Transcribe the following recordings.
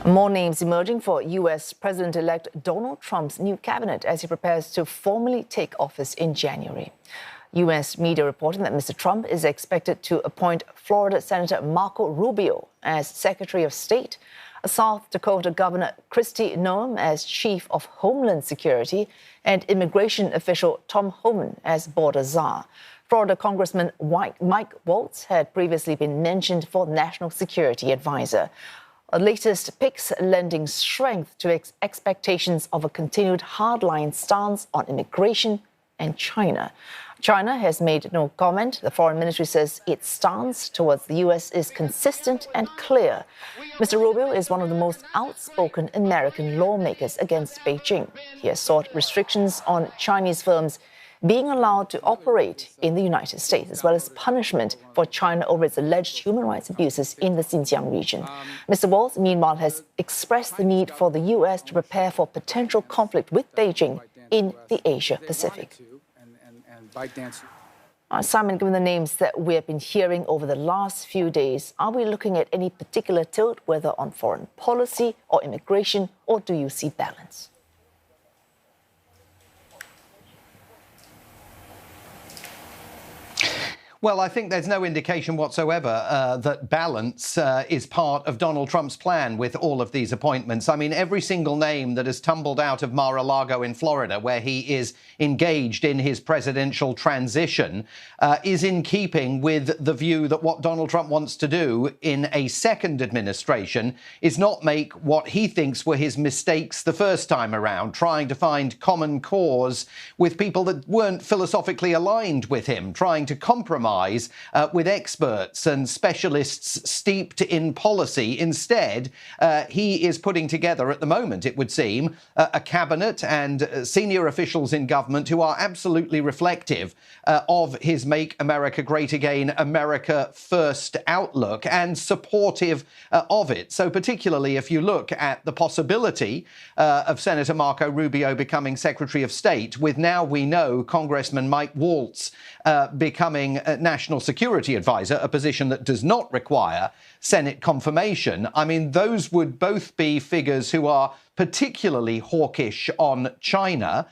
More names emerging for U.S. President-elect Donald Trump's new cabinet as he prepares to formally take office in January. U.S. media reporting that Mr. Trump is expected to appoint Florida Senator Marco Rubio as Secretary of State, South Dakota Governor Kristi Noem as Chief of Homeland Security, and immigration official Tom Homan as border czar. Florida Congressman Mike Waltz had previously been mentioned for National Security Advisor. The latest picks lending strength to expectations of a continued hardline stance on immigration and China. China has made no comment. The foreign ministry says its stance towards the U.S. is consistent and clear. Mr. Rubio is one of the most outspoken American lawmakers against Beijing. He has sought restrictions on Chinese firms being allowed to operate in the United States, as well as punishment for China over its alleged human rights abuses in the Xinjiang region. Mr. Waltz, meanwhile, has expressed the need for the U.S. to prepare for potential conflict with Beijing in the Asia-Pacific. Simon, given the names that we have been hearing over the last few days, are we looking at any particular tilt, whether on foreign policy or immigration, or do you see balance? Well, I think there's no indication whatsoever that balance is part of Donald Trump's plan with all of these appointments. I mean, every single name that has tumbled out of Mar-a-Lago in Florida, where he is engaged in his presidential transition, is in keeping with the view that what Donald Trump wants to do in a second administration is not make what he thinks were his mistakes the first time around, trying to find common cause with people that weren't philosophically aligned with him, trying to compromise with experts and specialists steeped in policy. Instead, he is putting together at the moment, it would seem, a cabinet and senior officials in government who are absolutely reflective of his Make America Great Again, America First outlook and supportive of it. So particularly if you look at the possibility of Senator Marco Rubio becoming Secretary of State, with now we know Congressman Mike Waltz becoming National Security Advisor, a position that does not require Senate confirmation. I mean, those would both be figures who are particularly hawkish on China.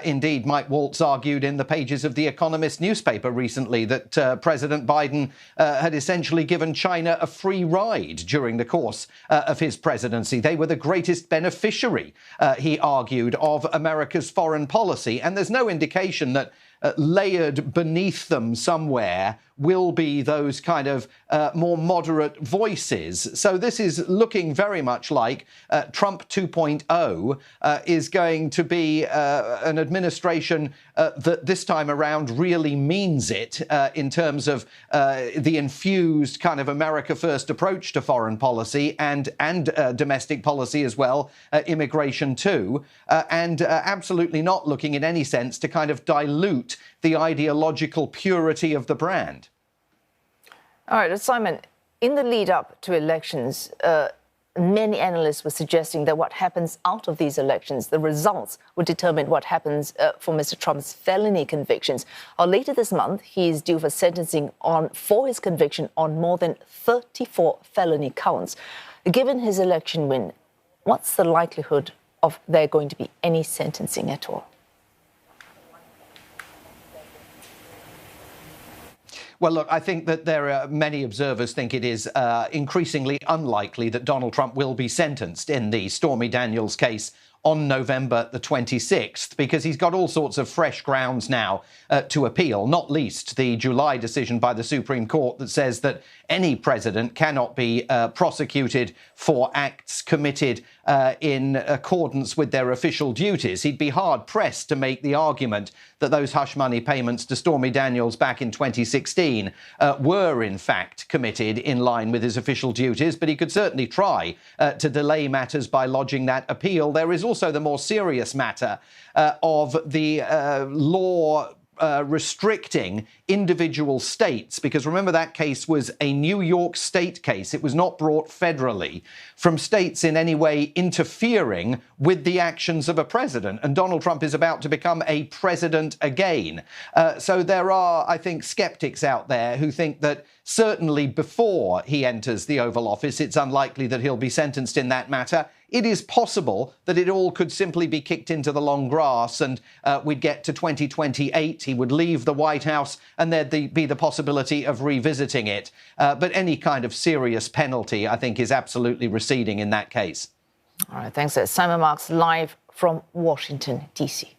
Indeed, Mike Waltz argued in the pages of The Economist newspaper recently that President Biden had essentially given China a free ride during the course of his presidency. They were the greatest beneficiary, he argued, of America's foreign policy. And there's no indication that layered beneath them somewhere will be those kind of more moderate voices. So this is looking very much like Trump 2.0 is going to be an administration that this time around really means it in terms of the infused kind of America First approach to foreign policy and domestic policy as well, immigration too, and absolutely not looking in any sense to kind of dilute the ideological purity of the brand. All right, Simon, in the lead up to elections, many analysts were suggesting that what happens out of these elections, the results would determine what happens for Mr. Trump's felony convictions. Later this month, he is due for sentencing for his conviction on more than 34 felony counts. Given his election win, what's the likelihood of there going to be any sentencing at all? Well, look, I think that there are many observers think it is increasingly unlikely that Donald Trump will be sentenced in the Stormy Daniels case on November the 26th, because he's got all sorts of fresh grounds now to appeal, not least the July decision by the Supreme Court that says that any president cannot be prosecuted for acts committed in accordance with their official duties. He'd be hard-pressed to make the argument that those hush money payments to Stormy Daniels back in 2016 were, in fact, committed in line with his official duties, but he could certainly try to delay matters by lodging that appeal. There is also the more serious matter of the law restricting individual states, because remember that case was a New York state case. It was not brought federally, from states in any way interfering with the actions of a president. And Donald Trump is about to become a president again. So there are, I think, skeptics out there who think that certainly before he enters the Oval Office. It's unlikely that he'll be sentenced in that matter. It is possible that it all could simply be kicked into the long grass and we'd get to 2028. He would leave the White House and there'd be the possibility of revisiting it. But any kind of serious penalty, I think, is absolutely receding in that case. All right, thanks. Simon Marks live from Washington, D.C.